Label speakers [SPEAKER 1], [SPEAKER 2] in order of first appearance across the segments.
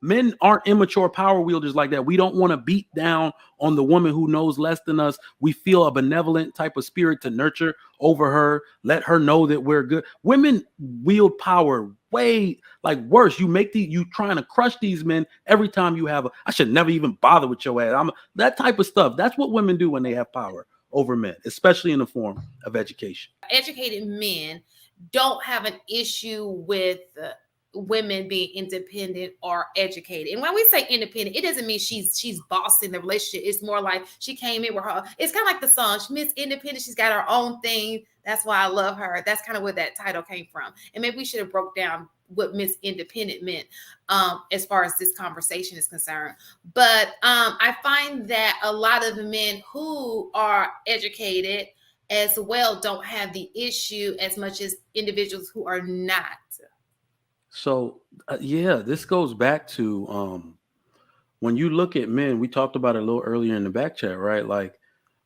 [SPEAKER 1] Men aren't immature power wielders like that. We don't want to beat down on the woman who knows less than us. We feel a benevolent type of spirit to nurture over her, let her know that we're good. Women wield power way like worse. You trying to crush these men every time you have I should never even bother with your ass. That type of stuff. That's what women do when they have power over men, especially in the form of education.
[SPEAKER 2] Educated men don't have an issue with women being independent or educated. And when we say independent, it doesn't mean she's bossing the relationship. It's more like she came in with her. It's kind of like the song, Miss Independent. She's got her own thing. That's why I love her. That's kind of where that title came from. And maybe we should have broke down what Miss Independent meant as far as this conversation is concerned. But I find that a lot of the men who are educated as well don't have the issue as much as individuals who are not.
[SPEAKER 1] So this goes back to when you look at men. We talked about it a little earlier in the back chat, right? Like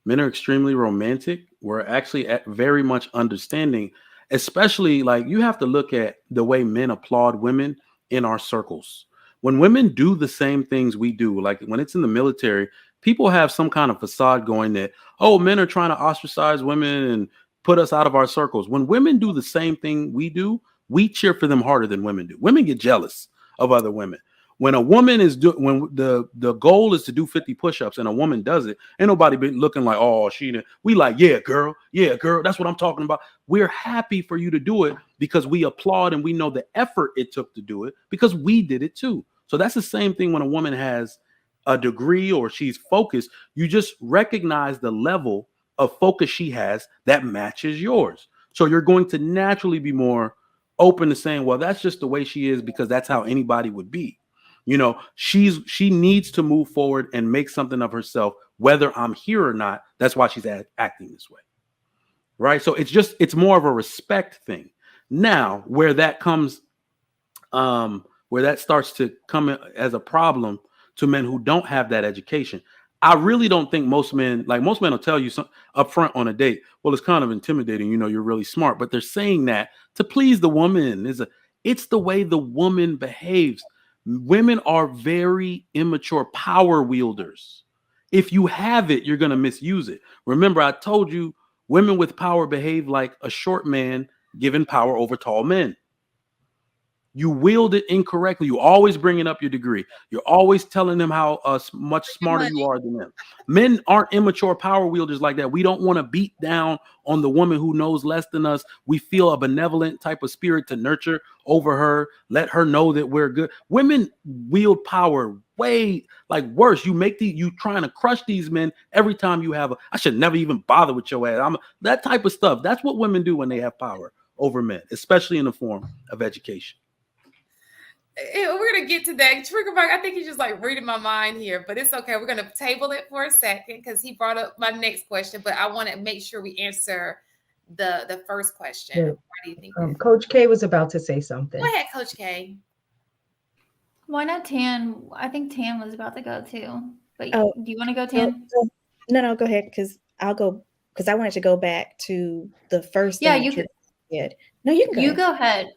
[SPEAKER 1] men are extremely romantic. We're actually very much understanding, especially like you have to look at the way men applaud women in our circles. When women do the same things we do, like when it's in the military, people have some kind of facade going that, oh, men are trying to ostracize women and put us out of our circles. When women do the same thing we do, we cheer for them harder than women do. Women get jealous of other women. When a woman when the goal is to do 50 push-ups and a woman does it, ain't nobody be looking like, oh, we like, yeah, girl. That's what I'm talking about. We're happy for you to do it because we applaud and we know the effort it took to do it because we did it too. So that's the same thing when a woman has a degree or she's focused. You just recognize the level of focus she has that matches yours. So you're going to naturally be more open to saying, well, that's just the way she is because that's how anybody would be. You know, she needs to move forward and make something of herself, whether I'm here or not. That's why she's acting this way. Right. So it's more of a respect thing. Now, where that starts to come as a problem to men who don't have that education. I really don't think most men will tell you up front on a date, well, it's kind of intimidating, you're really smart, but they're saying that to please the woman. It's the way the woman behaves. Women are very immature power wielders. If you have it, you're going to misuse it. Remember, I told you women with power behave like a short man given power over tall men. You wield it incorrectly. You always bringing up your degree. You're always telling them how much smarter you are than them. Men aren't immature power wielders like that. We don't want to beat down on the woman who knows less than us. We feel a benevolent type of spirit to nurture over her, let her know that we're good. Women wield power way like worse. You trying to crush these men every time you have I should never even bother with your ass. That type of stuff. That's what women do when they have power over men, especially in the form of education.
[SPEAKER 2] We're gonna get to that. Triggerberg, I think he's just like reading my mind here, but it's okay. We're gonna table it for a second because he brought up my next question, but I want to make sure we answer the first question.
[SPEAKER 3] Yeah.
[SPEAKER 2] Why do you think
[SPEAKER 3] Coach K was about to say something?
[SPEAKER 2] Go ahead, Coach K.
[SPEAKER 4] Why not Tan? I think Tan was about to go too. But do you want to go, Tan?
[SPEAKER 5] No, go ahead I'll go because I wanted to go back to the first thing.
[SPEAKER 4] Yeah, you could.
[SPEAKER 5] No, you can go.
[SPEAKER 4] You go ahead.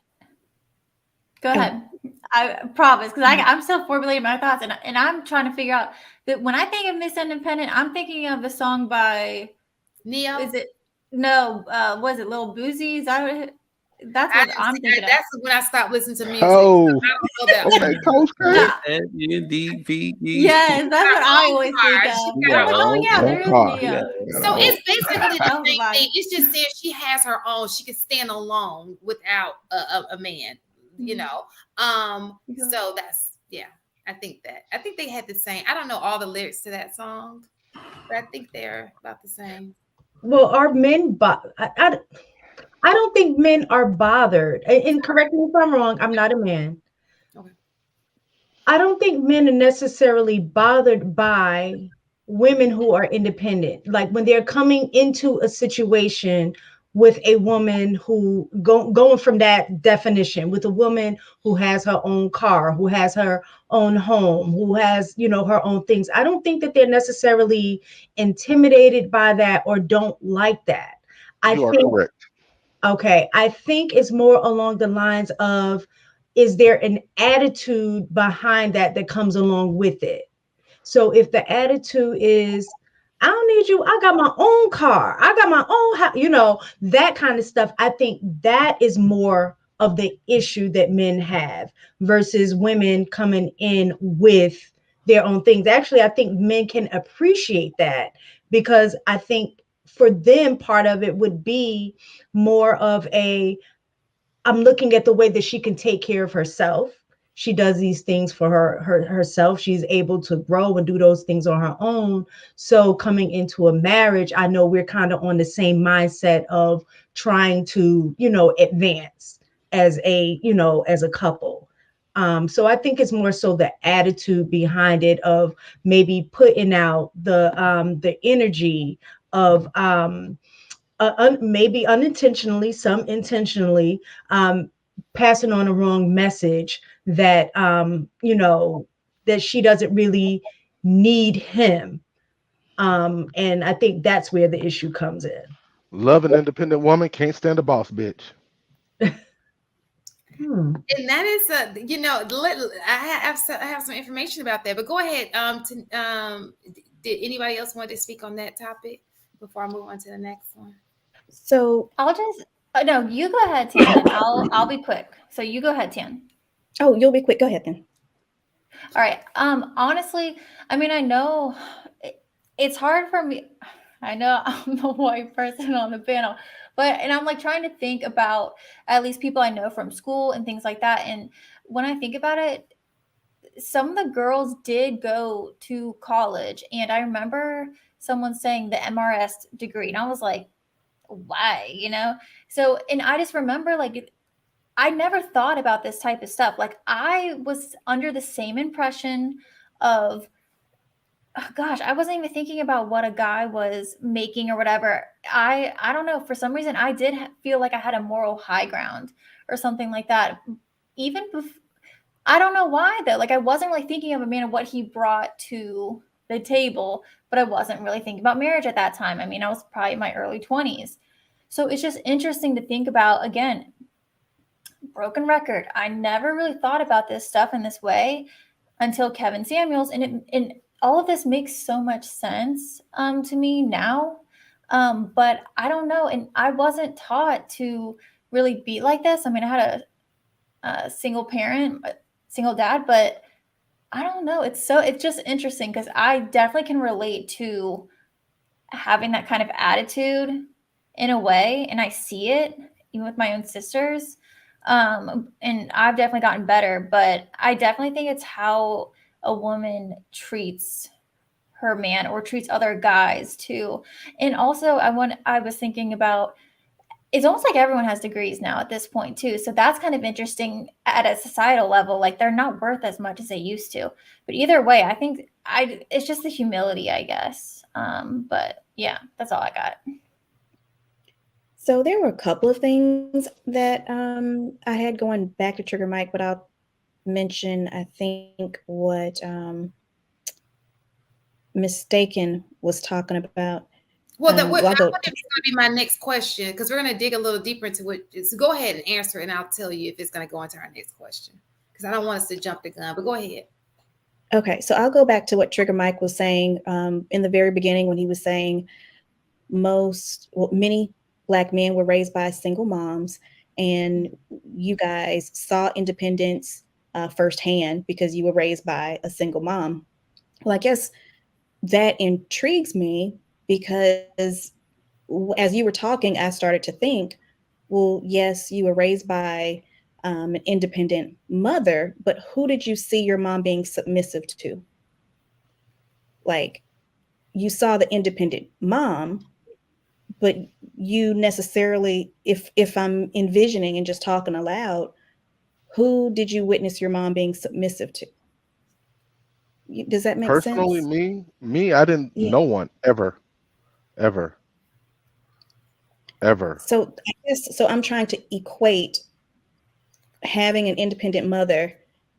[SPEAKER 4] Go ahead. I promise, because I'm still formulating my thoughts, and I'm trying to figure out that when I think of Miss Independent, I'm thinking of a song by
[SPEAKER 2] Neo.
[SPEAKER 4] Is it no? Was it Lil Boozy? Is that what? That's what I'm thinking.
[SPEAKER 2] That's when I stopped listening to music.
[SPEAKER 6] Oh,
[SPEAKER 2] so I don't know that
[SPEAKER 6] okay, Coach K.
[SPEAKER 4] Yes, that's what I always think of. Oh yeah, there is Neo.
[SPEAKER 2] So it's basically the same thing. It's just saying she has her own. She can stand alone without a man. So that's I think they had the same. I don't know all the lyrics to that song, but I think they're about the same.
[SPEAKER 3] Well, are men I don't think men are bothered, and correct me if I'm wrong, I'm not a man.
[SPEAKER 2] Okay.
[SPEAKER 3] I don't think men are necessarily bothered by women who are independent, like when they're coming into a situation with a woman who going from that definition, with a woman who has her own car, who has her own home, who has, her own things. I don't think that they're necessarily intimidated by that or don't like that.
[SPEAKER 6] You are correct.
[SPEAKER 3] Okay. I think it's more along the lines of is there an attitude behind that comes along with it? So if the attitude is, I don't need you, I got my own car, I got my own house, that kind of stuff, I think that is more of the issue that men have versus women coming in with their own things. Actually, I think men can appreciate that, because I think for them, part of it would be more of a, I'm looking at the way that she can take care of herself. She does these things for herself. She's able to grow and do those things on her own. So coming into a marriage, I know we're kind of on the same mindset of trying to, advance as a couple. So I think it's more so the attitude behind it of maybe putting out the energy of maybe unintentionally, some intentionally, passing on a wrong message that that she doesn't really need him. And I think that's where the issue comes in.
[SPEAKER 6] Love an independent woman, can't stand a boss bitch.
[SPEAKER 2] And that is I have some information about that, but go ahead. Did anybody else want to speak on that topic before I move on to the next one?
[SPEAKER 5] So
[SPEAKER 4] I'll just no, you go ahead, Tan, and I'll be quick. So you go ahead, Tan.
[SPEAKER 5] oh, you'll be quick. Go ahead then.
[SPEAKER 4] All right. Honestly, I mean, I know it's hard for me. I know I'm the white person on the panel, and I'm like trying to think about at least people I know from school and things like that. And when I think about it, some of the girls did go to college, and I remember someone saying the MRS degree, and I was like, why? So, and I just remember like I never thought about this type of stuff. Like I was under the same impression of, oh gosh, I wasn't even thinking about what a guy was making or whatever. I don't know. For some reason, I did feel like I had a moral high ground or something like that. Even I don't know why though. Like I wasn't really thinking of a man and what he brought to the table, but I wasn't really thinking about marriage at that time. I mean, I was probably in my early 20s. So it's just interesting to think about, again, broken record. I never really thought about this stuff in this way until Kevin Samuels, and all of this makes so much sense to me now. But I don't know, and I wasn't taught to really be like this. I mean, I had a single parent, a single dad, but I don't know. It's just interesting because I definitely can relate to having that kind of attitude in a way, and I see it even with my own sisters. And I've definitely gotten better, but I definitely think it's how a woman treats her man or treats other guys too. And also I was thinking about, it's almost like everyone has degrees now at this point too. So that's kind of interesting at a societal level. Like they're not worth as much as they used to, but either way, I think it's just the humility, I guess. But yeah, that's all I got.
[SPEAKER 5] So there were a couple of things that I had going back to Trigger Mike, but I'll mention, I think, what Mistaken was talking about.
[SPEAKER 2] Well, I wonder if it's going to be my next question, because we're going to dig a little deeper into it. So go ahead and answer it, and I'll tell you if it's going to go into our next question, because I don't want us to jump the gun, but go ahead.
[SPEAKER 5] Okay, so I'll go back to what Trigger Mike was saying in the very beginning when he was saying many Black men were raised by single moms, and you guys saw independence firsthand because you were raised by a single mom. Well, I guess that intrigues me because as you were talking, I started to think, well, yes, you were raised by an independent mother, but who did you see your mom being submissive to? Like, you saw the independent mom, but you necessarily, if I'm envisioning and just talking aloud, who did you witness your mom being submissive to? Does that make sense?
[SPEAKER 6] Personally, me, I didn't.
[SPEAKER 5] Yeah.
[SPEAKER 6] No one ever.
[SPEAKER 5] So I guess I'm trying to equate having an independent mother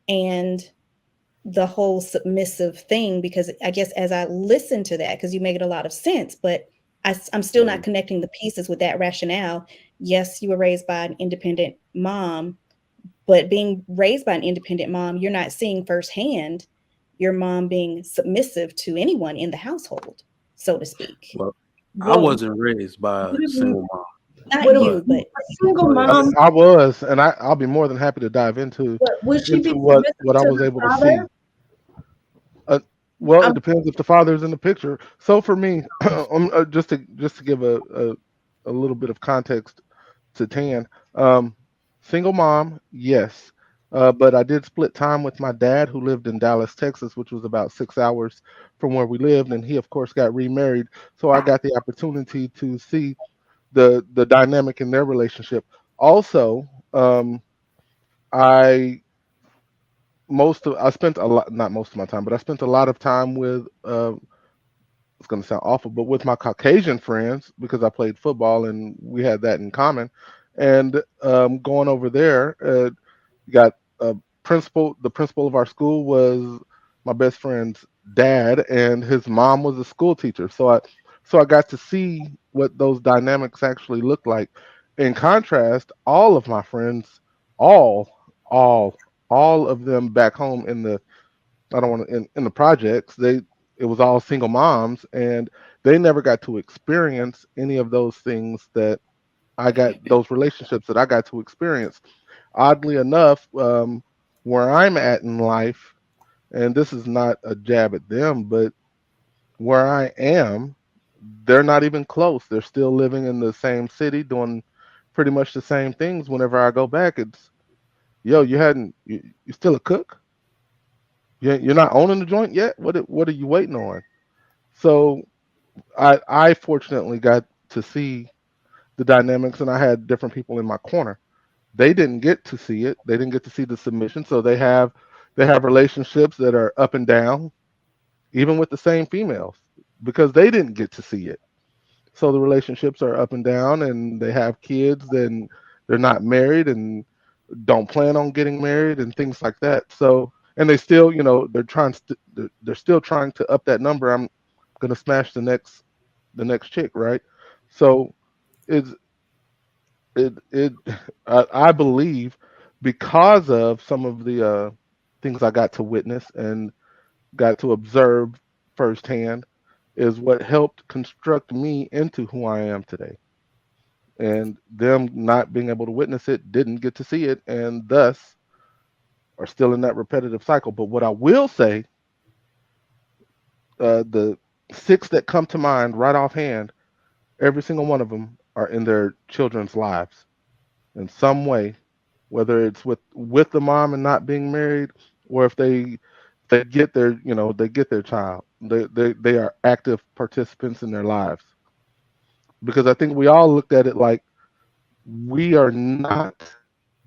[SPEAKER 5] and the whole submissive thing, because I guess as I listen to that, because you make it a lot of sense, but I'm still not connecting the pieces with that rationale. Yes, you were raised by an independent mom, But being raised by an independent mom, you're not seeing firsthand your mom being submissive to anyone in the household, so to speak.
[SPEAKER 1] Well, I
[SPEAKER 3] Well,
[SPEAKER 1] wasn't raised by
[SPEAKER 3] what
[SPEAKER 1] a
[SPEAKER 3] do you,
[SPEAKER 1] single mom,
[SPEAKER 5] Not
[SPEAKER 3] what do
[SPEAKER 1] but
[SPEAKER 5] you,
[SPEAKER 3] you,
[SPEAKER 5] but
[SPEAKER 3] a single
[SPEAKER 1] but
[SPEAKER 6] I,
[SPEAKER 3] mom,
[SPEAKER 6] I was, and I'll be more than happy to dive
[SPEAKER 3] what, would she be
[SPEAKER 6] into
[SPEAKER 3] submissive
[SPEAKER 6] what I
[SPEAKER 3] to
[SPEAKER 6] was
[SPEAKER 3] the
[SPEAKER 6] able to
[SPEAKER 3] father?
[SPEAKER 6] see. Uh, well, it
[SPEAKER 3] Um,
[SPEAKER 6] depends if the father's in the picture. So for me, just to give a little bit of context to Tan, single mom, yes, but I did split time with my dad, who lived in Dallas, Texas, which was about 6 hours from where we lived, and he of course got remarried. So I got the opportunity to see the dynamic in their relationship. Also, I I spent a lot, not most of my time, but I spent a lot of time with it's going to sound awful, but with my Caucasian friends, because I played football and we had that in common. And going over there, got a the principal of our school was my best friend's dad, and his mom was a school teacher. So I got to see what those dynamics actually look like. In contrast, all of my friends, all, all, all of them back home in the, I don't want to, in the projects, it was all single moms, and they never got to experience any of those things that those relationships that I got to experience. Oddly enough, where I'm at in life, and this is not a jab at them, but where I am, they're not even close. They're still living in the same city, doing pretty much the same things. Whenever I go back, it's, yo, you still a cook? You're not owning the joint yet? What are you waiting on? So I fortunately got to see the dynamics, and I had different people in my corner. They didn't get to see it. They didn't get to see the submission. So they have relationships that are up and down, even with the same females, because they didn't get to see it. So the relationships are up and down, and they have kids, then they're not married and don't plan on getting married and things like that. So, and they still, they're still trying to up that number. I'm gonna smash the next chick, right? So it's it I believe, because of some of the things I got to witness and got to observe firsthand, is what helped construct me into who I am today. And them not being able to witness it, didn't get to see it, and thus are still in that repetitive cycle. But what I will say, the six that come to mind right offhand, every single one of them are in their children's lives in some way, whether it's with the mom and not being married, or if they get their child. They are active participants in their lives. Because I think we all looked at it like, we are not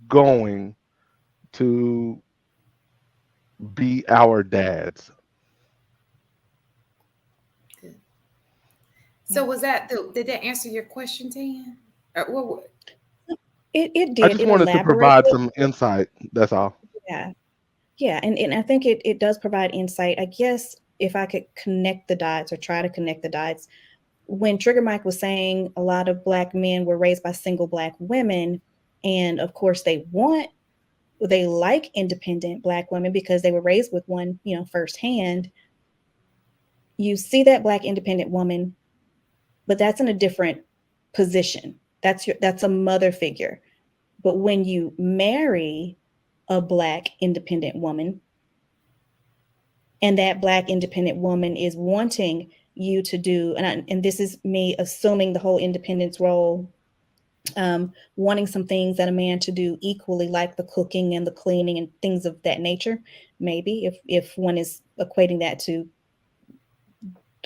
[SPEAKER 6] going to be our dads.
[SPEAKER 2] So was did that answer your question, Tan? What?
[SPEAKER 5] it
[SPEAKER 6] I
[SPEAKER 5] did.
[SPEAKER 6] just
[SPEAKER 5] It
[SPEAKER 6] wanted to
[SPEAKER 5] elaborated.
[SPEAKER 6] provide some insight. That's all.
[SPEAKER 5] Yeah. Yeah. And I think it does provide insight. I guess if I could connect the dots or try to connect the dots, when Trigger Mike was saying a lot of Black men were raised by single Black women, and of course they like independent Black women because they were raised with one, firsthand. You see that Black independent woman, but that's in a different position. That's a mother figure. But when you marry a Black independent woman, and that Black independent woman is wanting you to do, and this is me assuming the whole independence role, wanting some things that a man to do equally, like the cooking and the cleaning and things of that nature. Maybe if one is equating that to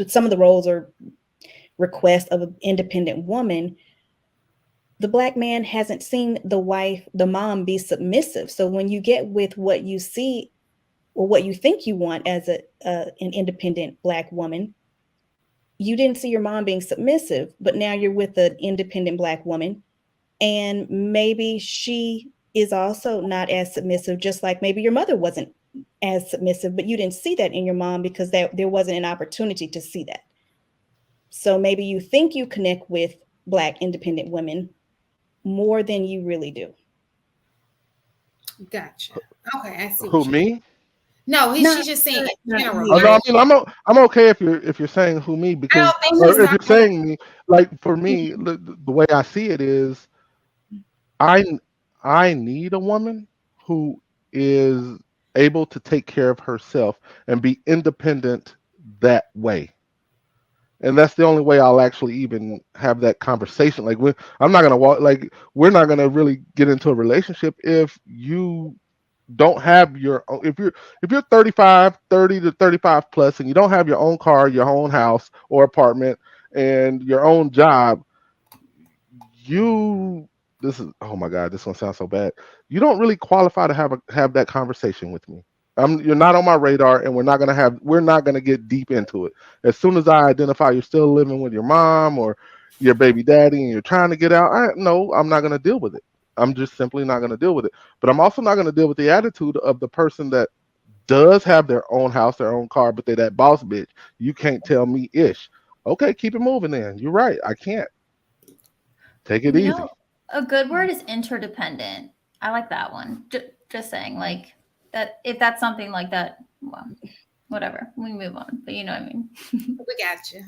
[SPEAKER 5] some of the roles or requests of an independent woman, the Black man hasn't seen the mom be submissive. So when you get with what you see or what you think you want as an independent Black woman, you didn't see your mom being submissive, but now you're with an independent Black woman, and maybe she is also not as submissive, just like maybe your mother wasn't as submissive, but you didn't see that in your mom because there wasn't an opportunity to see that. So maybe you think you connect with Black independent women more than you really do.
[SPEAKER 2] Gotcha. Okay, I see
[SPEAKER 6] Who,
[SPEAKER 2] what you mean.
[SPEAKER 6] me?
[SPEAKER 2] No,
[SPEAKER 5] Not,
[SPEAKER 2] she's just saying in
[SPEAKER 5] not
[SPEAKER 2] general.
[SPEAKER 5] you.
[SPEAKER 6] Oh no, I
[SPEAKER 2] I
[SPEAKER 6] mean I'm okay if you're saying who me, because
[SPEAKER 2] don't think
[SPEAKER 5] Oh,
[SPEAKER 2] she's
[SPEAKER 6] or if you're
[SPEAKER 2] talking.
[SPEAKER 6] saying me, like for me, the way I see it is I I need a woman who is able to take care of herself and be independent that way. And that's the only way I'll actually even have that conversation. Like I'm not gonna walk, like we're not gonna really get into a relationship if you don't have your own, if you're 35, 30 to 35 plus, and you don't have your own car, your own house or apartment, and your own job, you this is, oh my god, this one sounds so bad. You don't really qualify to have that conversation with me. You're not on my radar, and we're not gonna get deep into it. As soon as I identify you're still living with your mom or your baby daddy and you're trying to get out, no, I'm not gonna deal with it. I'm just simply not gonna deal with it. But I'm also not gonna deal with the attitude of the person that does have their own house, their own car, but they that boss bitch. You can't tell me ish. Okay, keep it moving then. You're right. I can't. Take it
[SPEAKER 4] You
[SPEAKER 6] easy.
[SPEAKER 4] know, a good word is interdependent. I like that one. Just saying, like that. If that's something like that, well, whatever. We move on. But you know what I mean.
[SPEAKER 2] We got you.